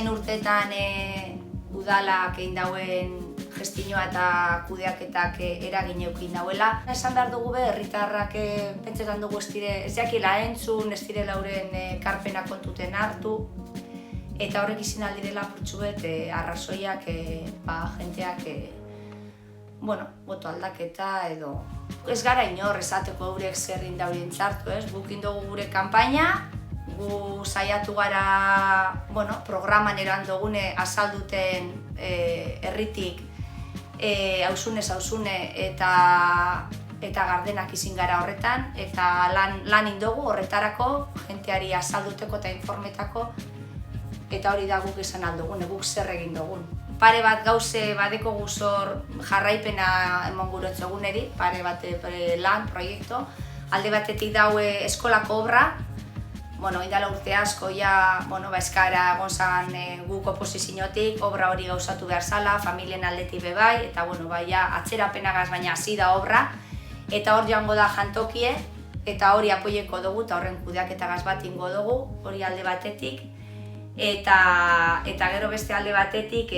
azken urteetan udalak egin dauen gestioa eta kudeaketak eragin eukin dauela. Esan behar dugu herritarrak pentsetan dugu ez jakila entzun, ez direla euren karpena kontuten hartu, eta horrek izin aldirela purtsuet arrazoiak jenteak boto aldaketa edo. Ez gara inor esateko eurek zerrin daurien txartu, gukin dugu gure kanpaina, gu saiatu gara programan eran dugune azalduten herritik hauzunez hauzune eta gardenak izin gara horretan, eta lan indogu horretarako, jenteari azalduteko eta informetako, eta hori da guk izan aldugune, guk zer egin dugun. Pare bat gauze badeko guzor jarraipena emon gurotzeguneri, pare bat lan, proiektu. Alde batetik daue eskolako obra, indala urte asko, eskara gonzan guk oposiziotik, obra hori gauzatu behar zala, familien aldetik bebai, eta atzerapenagaz baina hasi da obra, eta hor joango da jantokie, eta hori apoieko dugu, eta horren kudeaketagaz bat ingo dugu, hori alde batetik, eta gero beste alde batetik,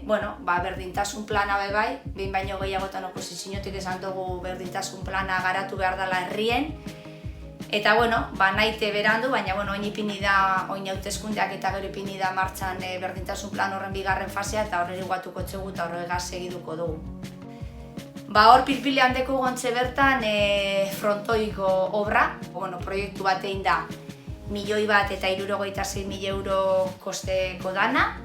berdintasun plana bebai, behin baino gehiagotan oposiziotik esan dugu berdintasun plana garatu behar dela herrien, eta naite berandu, baina oin ipini da, oin hauteskundeak eta gero ipini da martxan berdintasun plan horren bigarren fasea, eta horreri guatuko txegu eta horregaz segiduko dugu. Hor pilpile handeko gontxe bertan frontoiko obra, proiektu bat egin da, 1.166.000 euro kosteko dana.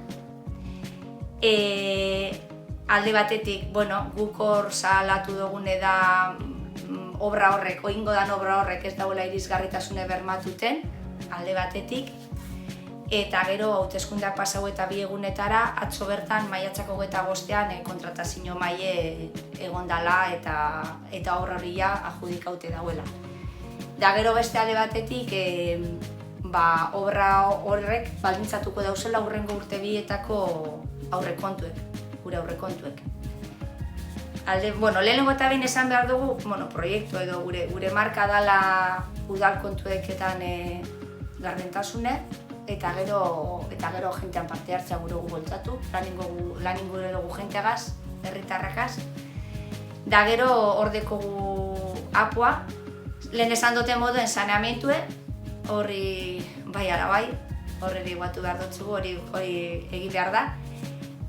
Alde batetik, guk hor salatu dugune da obra horrek, oingo dan obra horrek ez dagoela irisgarritasune bermatuten, alde batetik. Eta gero hauteskundeak pasau eta 2 egunetara, atzo bertan maiatzak 25ean kontratazio maile egon dala eta obra horria adjudikaute dauela. Da gero beste alde batetik, obra horrek baldintzatuko dauzela hurrengo urte bietako aurrekontuek, gure aurrekontuek. Lehenengo eta behin esan behar dugu, proiektu edo gure marka dala udal kontueketan gardentasune, eta gero jentean parte hartzea gure gu boltzatu, lan ingure dugu jenteagaz, herritarrakaz. Da gero hor dekogu apua, lehen esan duten moduen saneamentue, horri bai ala bai, horreri guatu behar dutzugu, hori egin behar da.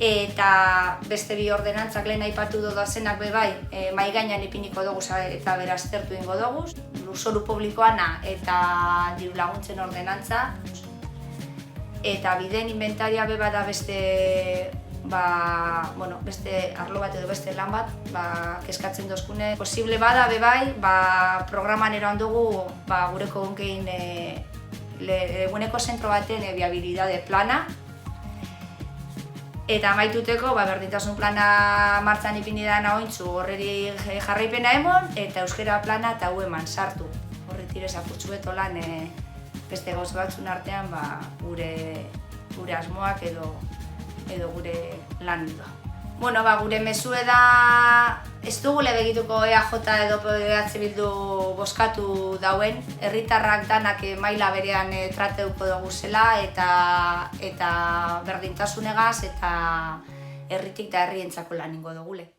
Eta beste bi ordenantzak lehen aipatu dodazenak bebai, mai gainean ipiniko dugu eta beraztertu ingo dugu. Lurzoru publikoana eta diru laguntzen ordenantza. Eta bideen inventaria beba da beste arlo bat edo beste lan bat, keskatzen dozkune. Posible bada bebai, programan eroan dugu gureko gunkein eguneko zentro baten viabilidade plana. Eta amaituteko, berdintasun plana martxan ipini dana ointzu horreri jarraipena emon, eta euskera plana eta hau eman sartu. Horretirez apurtxueto lan beste gauz batzun artean gure asmoak edo gure lan da. Gure mesue da ez dugule begituko EAJ edo EH Bildu bozkatu dauen, herritarrak danak maila berean trateuko dugu zela eta berdintasunegaz eta herritik eta herrientzako lan ingo dugule.